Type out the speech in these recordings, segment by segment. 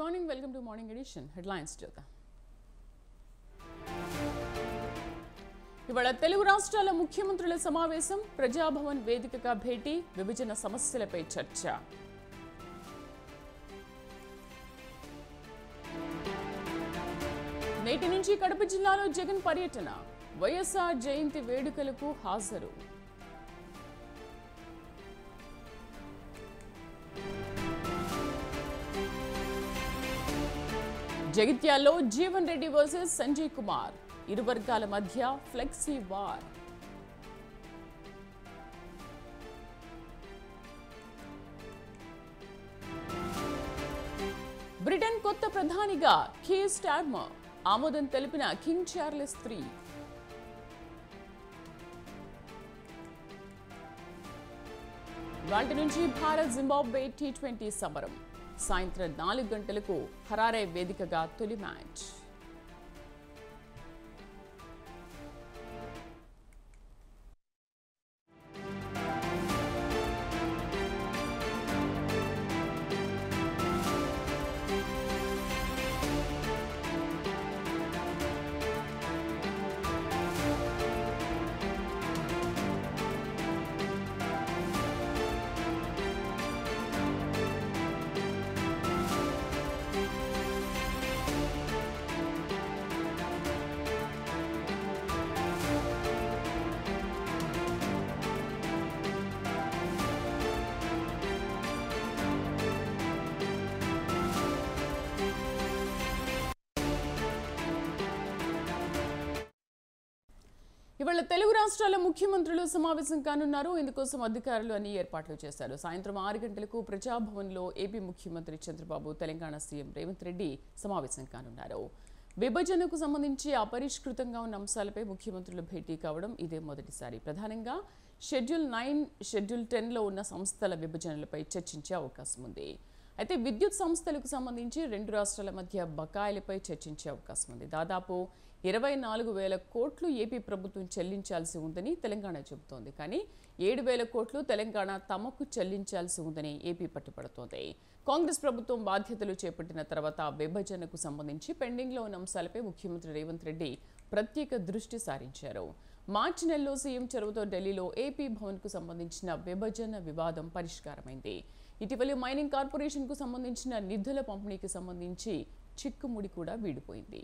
Morning, welcome to morning edition. Headlines చూద్దాం. ఇవాళ తెలుగు రాష్ట్రాల ముఖ్యమంత్రుల సమావేశం, ప్రజాభవన్ వేదికగా భేటీ, విభజన సమస్యలపై చర్చ. నేటి నుంచి కడప జిల్లాలో జగన్ పర్యటన, వైఎస్ఆర్ జయంతి వేడుకలకు హాజరు. జగిత్యాల్లో జీవన్ రెడ్డి వర్సెస్ సంజయ్ కుమార్, ఇరు వర్గాల మధ్య ఫ్లెక్సీ వార్. బ్రిటన్ కొత్త ప్రధానిగా కీర్ స్టార్మర్, ఆమోదం తెలిపిన కింగ్ చార్లెస్ III. వాటి నుంచి భారత్ జింబాబ్వే T20 సమరం, సాయంత్రం 4 గంటలకు హరారే వేదికగా తొలి మ్యాచ్. ఇవాళ తెలుగు రాష్ట్రాల ముఖ్యమంత్రులు సమావేశం కానున్నారు. ఇందుకోసం అధికారులు అన్ని ఏర్పాట్లు చేశారు. సాయంత్రం 6 గంటలకు ప్రజాభవన్లో ఏపీ ముఖ్యమంత్రి చంద్రబాబు, తెలంగాణ సీఎం రేవంత్ రెడ్డి సమావేశం కానున్నారు. విభజనకు సంబంధించి అపరిష్కృతంగా ఉన్న అంశాలపై ముఖ్యమంత్రులు భేటీ కావడం ఇదే మొదటిసారి. ప్రధానంగా షెడ్యూల్ 9, షెడ్యూల్ 10లో ఉన్న సంస్థల విభజనలపై చర్చించే అవకాశం ఉంది. అయితే విద్యుత్ సంస్థలకు సంబంధించి రెండు రాష్ట్రాల మధ్య బకాయిలపై చర్చించే అవకాశం ఉంది. దాదాపు 24,000 కోట్లు ఏపీ ప్రభుత్వం చెల్లించాల్సి ఉందని తెలంగాణ చెబుతోంది. కానీ 7,000 కోట్లు తెలంగాణ తమకు చెల్లించాల్సి ఉందని ఏపీ పట్టుపడుతోంది. కాంగ్రెస్ ప్రభుత్వం బాధ్యతలు చేపట్టిన తర్వాత విభజనకు సంబంధించి పెండింగ్లో ఉన్న అంశాలపై ముఖ్యమంత్రి రేవంత్ రెడ్డి ప్రత్యేక దృష్టి సారించారు. మార్చి నెలలో సీఎం చొరవతో ఢిల్లీలో ఏపీ భవన్కు సంబంధించిన విభజన వివాదం పరిష్కారమైంది. ఇటీవల మైనింగ్ కార్పొరేషన్కు సంబంధించిన నిధుల పంపిణీకి సంబంధించి చిక్కుముడి కూడా వీడిపోయింది.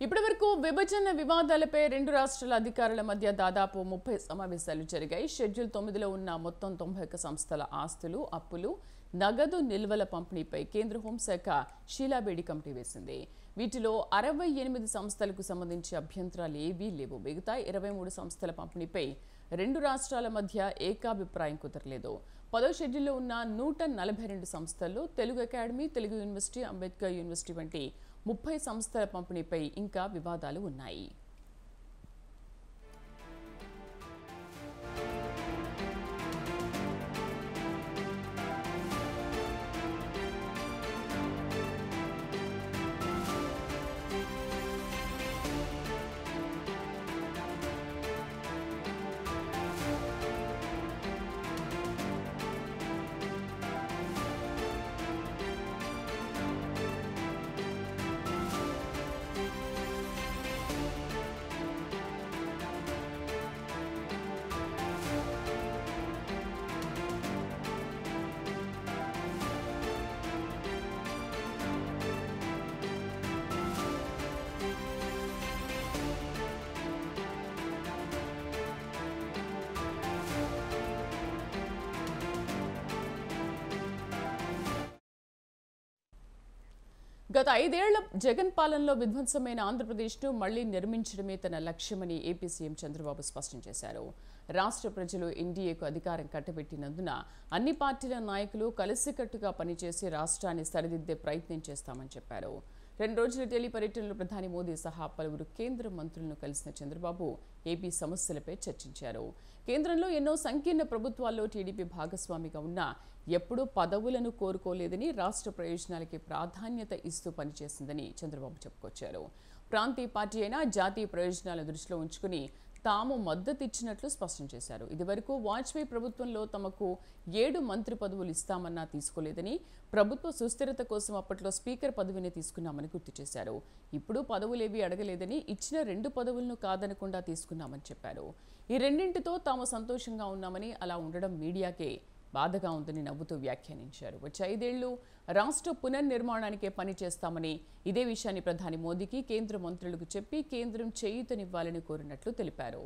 ఇప్పటివరకు విభజన వివాదాలపై రెండు రాష్ట్రాల అధికారుల మధ్య దాదాపు 30 సమావేశాలు జరిగాయి. షెడ్యూల్ 9లో ఉన్న మొత్తం 91 సంస్థల ఆస్తులు, అప్పులు, నగదు నిల్వల పంపిణీపై కేంద్ర హోంశాఖ షీలాబేడి కమిటీ వేసింది. వీటిలో 68 సంస్థలకు సంబంధించి అభ్యంతరాలు ఏవీ లేవు. మిగతా 23 సంస్థల పంపిణీపై రెండు రాష్ట్రాల మధ్య ఏకాభిప్రాయం కుదరలేదు. 10వ షెడ్యూల్లో ఉన్న 142 సంస్థల్లో Telugu academy, Telugu university, Ambedkar university వంటి 30 సంస్థల పంపిణీపై ఇంకా వివాదాలు ఉన్నాయి. గత 5 ఏళ్ల జగన్ పాలనలో విధ్వంసమైన ఆంధ్రప్రదేశ్ను మళ్లీ నిర్మించడమే తన లక్ష్యమని ఏపీ సీఎం చంద్రబాబు స్పష్టం చేశారు. రాష్ట్ర ప్రజలు ఎన్డీఏకు అధికారం కట్టబెట్టినందున అన్ని పార్టీల నాయకులు కలిసికట్టుగా పనిచేసి రాష్ట్రాన్ని సరిదిద్దే ప్రయత్నం చేస్తామని చెప్పారు. 2 రోజుల ఢిల్లీ పర్యటనలో ప్రధాని మోదీ సహా పలువురు కేంద్ర మంత్రులను కలిసిన చంద్రబాబు ఏపీ సమస్యలపై చర్చించారు. కేంద్రంలో ఎన్నో సంకీర్ణ ప్రభుత్వాల్లో టీడీపీ భాగస్వామిగా ఉన్నా ఎప్పుడూ పదవులను కోరుకోలేదని, రాష్ట్ర ప్రయోజనాలకి ప్రాధాన్యత ఇస్తూ పనిచేసిందని చంద్రబాబు చెప్పుకొచ్చారు. ప్రాంతీయ పార్టీ అయినా జాతీయ ప్రయోజనాలను దృష్టిలో ఉంచుకుని తాము మద్దతిచ్చినట్లు స్పష్టం చేశారు. ఇదివరకు వాజ్పేయి ప్రభుత్వంలో తమకు 7 మంత్రి పదవులు ఇస్తామన్నా తీసుకోలేదని, ప్రభుత్వ సుస్థిరత కోసం అప్పట్లో స్పీకర్ పదవిని తీసుకున్నామని గుర్తు చేశారు. ఇప్పుడు పదవులేవి అడగలేదని, ఇచ్చిన 2 పదవులను కాదనకుండా తీసుకున్నామని చెప్పారు. ఈ రెండింటితో తాము సంతోషంగా ఉన్నామని, అలా ఉండడం మీడియాకే బాధగా ఉందని నవ్వుతూ వ్యాఖ్యానించారు. వచ్చే 5 ఏళ్లు రాష్ట్ర పునర్నిర్మాణానికే పని చేస్తామని, ఇదే విషయాన్ని ప్రధాని మోదీకి కేంద్ర మంత్రులకు చెప్పి కేంద్రం చేయూతనివ్వాలని కోరినట్లు తెలిపారు.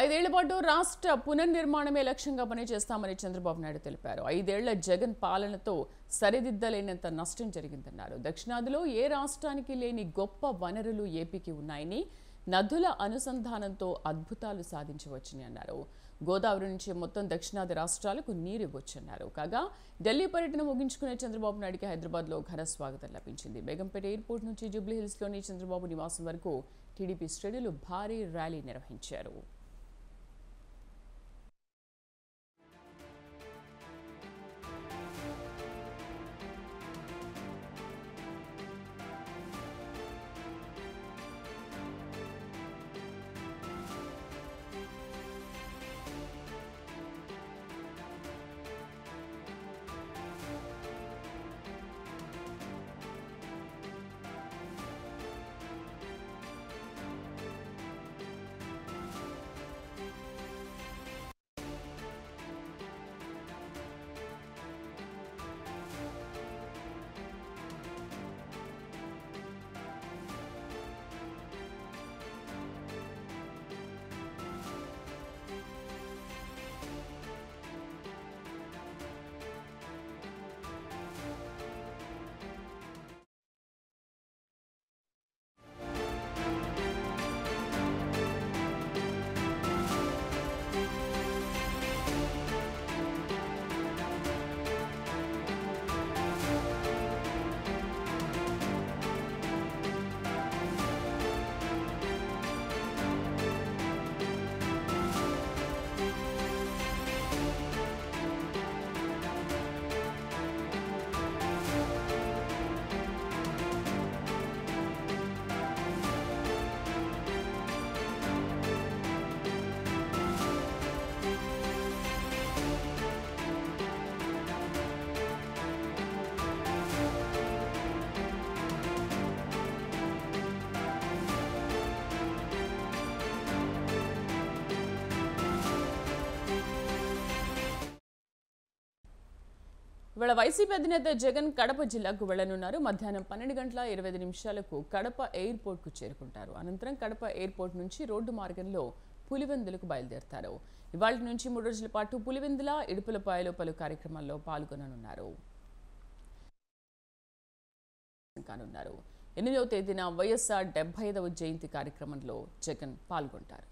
ఐదేళ్ల పాటు రాష్ట్ర పునర్నిర్మాణమే లక్ష్యంగా పనిచేస్తామని చంద్రబాబు నాయుడు తెలిపారు. 5 ఏళ్ల జగన్ పాలనతో సరిదిద్దలేనంత నష్టం జరిగిందన్నారు. దక్షిణాదిలో ఏ రాష్ట్రానికి లేని గొప్ప వనరులు ఏపీకి ఉన్నాయని, నదుల అనుసంధానంతో అద్భుతాలు సాధించవచ్చని అన్నారు. గోదావరి నుంచి మొత్తం దక్షిణాది రాష్ట్రాలకు నీరు ఇవ్వొచ్చన్నారు. కాగా ఢిల్లీ పర్యటన ముగించుకునే చంద్రబాబు నాయుడికి హైదరాబాద్లో ఘన స్వాగతం లభించింది. బేగంపేట ఎయిర్పోర్ట్ నుంచి జూబ్లీహిల్స్లోని చంద్రబాబు నివాసం వరకు టీడీపీ శ్రేణులు భారీ ర్యాలీ నిర్వహించారు. ఇవాళ వైసీపీ అధినేత జగన్ కడప జిల్లాకు వెళ్లనున్నారు. మధ్యాహ్నం 12:25 కడప ఎయిర్పోర్ట్కు చేరుకుంటారు. అనంతరం కడప ఎయిర్పోర్ట్ నుంచి రోడ్డు మార్గంలో పులివెందులకు బయలుదేరతారు. ఇవాళ నుంచి 3 రోజుల పాటు పులివెందుల, ఇడుపులపాయలో పలు కార్యక్రమాల్లో పాల్గొననున్నారు. 8వ తేదీన వైఎస్ఆర్ 75వ జయంతి కార్యక్రమంలో జగన్ పాల్గొంటారు.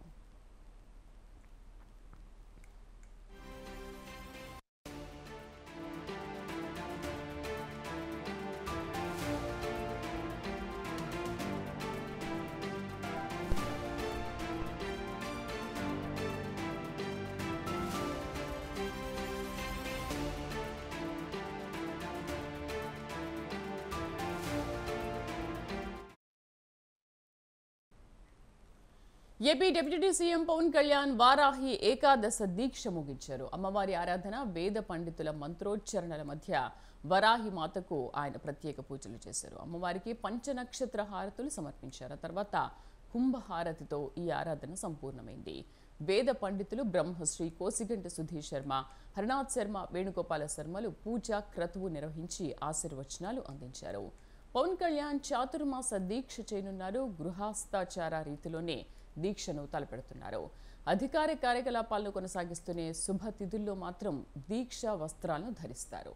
AP deputy CM Pawan Kalyan Varahi ఏకాదశ దీక్ష ముగించారు. అమ్మవారి ఆరాధన, వేద పండితుల మంత్రోచ్చరణల మధ్య వరాహి మాతకు ఆయన ప్రత్యేక పూజలు చేశారు. అమ్మవారికి పంచనక్షత్ర హారతులు సమర్పించారు. తర్వాత కుంభహారతితో ఈ ఆరాధన సంపూర్ణమైంది. వేద పండితులు బ్రహ్మశ్రీ కోసిగంటి సుధీర్ శర్మ, హరినాథ్ శర్మ, వేణుగోపాల శర్మలు పూజ క్రతువు నిర్వహించి ఆశీర్వచనాలు అందించారు. పవన్ కళ్యాణ్ చాతుర్మాస దీక్ష చేయనున్నారు. గృహస్థాచార రీతిలోనే దీక్షను తలపెడుతున్నారు. అధికార కార్యకలాపాలను కొనసాగిస్తూనే శుభతిథుల్లో మాత్రం దీక్ష వస్త్రాలను ధరిస్తారు.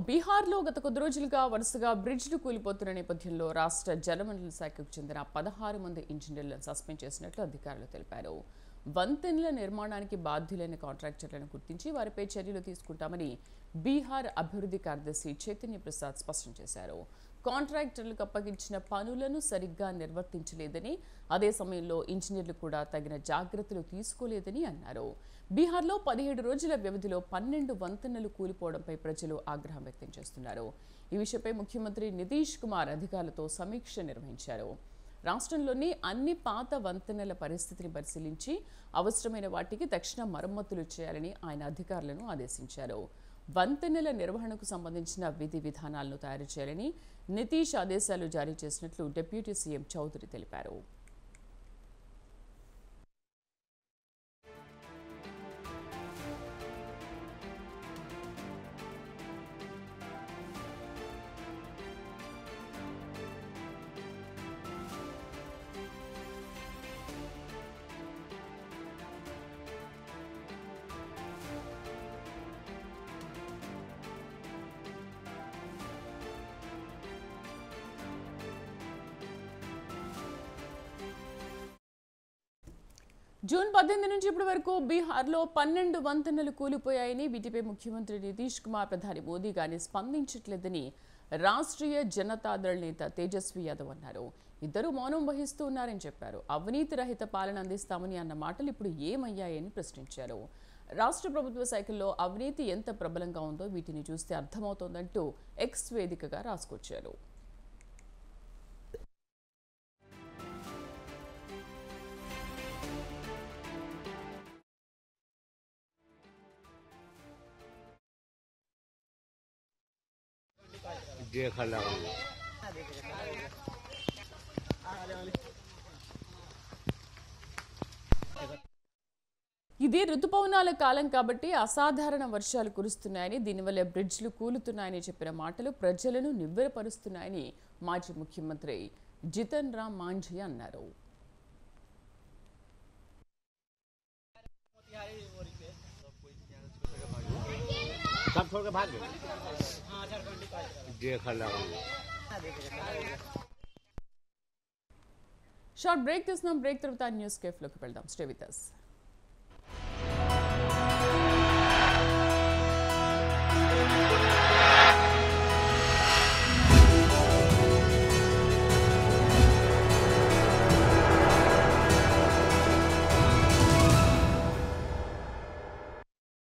బీహార్లో గత కొద్ది రోజులుగా వరుసగా బ్రిడ్జ్లు కూలిపోతున్న నేపథ్యంలో రాష్ట్ర జలవనరుల శాఖకు చెందిన 16 మంది ఇంజనీర్లను సస్పెండ్ చేసినట్లు అధికారులు తెలిపారు. వంతెనల నిర్మాణానికి బాధ్యులైన కాంట్రాక్టర్లను గుర్తించి వారిపై చర్యలు తీసుకుంటామని బీహార్ అభివృద్ధి కార్యదర్శి చైతన్య ప్రసాద్ స్పష్టం చేశారు. కాంట్రాక్టర్లకు అప్పగించిన పనులను సరిగ్గా నిర్వర్తించలేదని, అదే సమయంలో ఇంజనీర్లు కూడా తగిన జాగ్రత్తలు తీసుకోలేదని అన్నారు. బీహార్లో 17 రోజుల వ్యవధిలో 12 వంతెనలు కూలిపోవడంపై ప్రజలు ఆగ్రహం వ్యక్తం చేస్తున్నారు. ఈ విషయంపై ముఖ్యమంత్రి నితీష్ కుమార్ అధికారులతో సమీక్ష నిర్వహించారు. రాష్ట్రంలోని అన్ని పాత వంతెనల పరిస్థితిని పరిశీలించి అవసరమైన వాటికి తక్షణ మరమ్మతులు చేయాలని ఆయన అధికారులను ఆదేశించారు. వంతెనల నిర్వహణకు సంబంధించిన విధి విధానాలను తయారు చేయాలని నితీష్ ఆదేశాలు జారీ చేసినట్లు డిప్యూటీ సీఎం చౌదరి తెలిపారు. జూన్ 18 నుంచి ఇప్పటి వరకు బీహార్లో 12 వంతెనలు కూలిపోయాయని, వీటిపై ముఖ్యమంత్రి నితీష్ కుమార్ ప్రధాని మోదీ గాని స్పందించట్లేదని రాష్ట్రీయ జనతాదళ్ నేత తేజస్వి యాదవ్ అన్నారు. ఇద్దరు మౌనం వహిస్తూ ఉన్నారని చెప్పారు. అవినీతి రహిత పాలన అందిస్తామని అన్న మాటలు ఇప్పుడు ఏమయ్యాయని ప్రశ్నించారు. రాష్ట్ర ప్రభుత్వ శాఖల్లో అవినీతి ఎంత ప్రబలంగా ఉందో వీటిని చూస్తే అర్థమవుతోందంటూ ఎక్స్ వేదికగా రాసుకొచ్చారు. ఇది రుతుపవనాల కాలం కాబట్టి అసాధారణ వర్షాలు కురుస్తున్నాయని, దీనివల్ల బ్రిడ్జ్లు కూలుతున్నాయని చెప్పిన మాటలు ప్రజలను నివ్వెరపరుస్తున్నాయని మాజీ ముఖ్యమంత్రి జితన్ రామ్ మాంఝీ అన్నారు. షార్ట్ బ్రేక్ తీసుకున్నాం. బ్రేక్ తర్వాత న్యూస్ కేఫ్లోకి వెళ్దాం. Stay with us.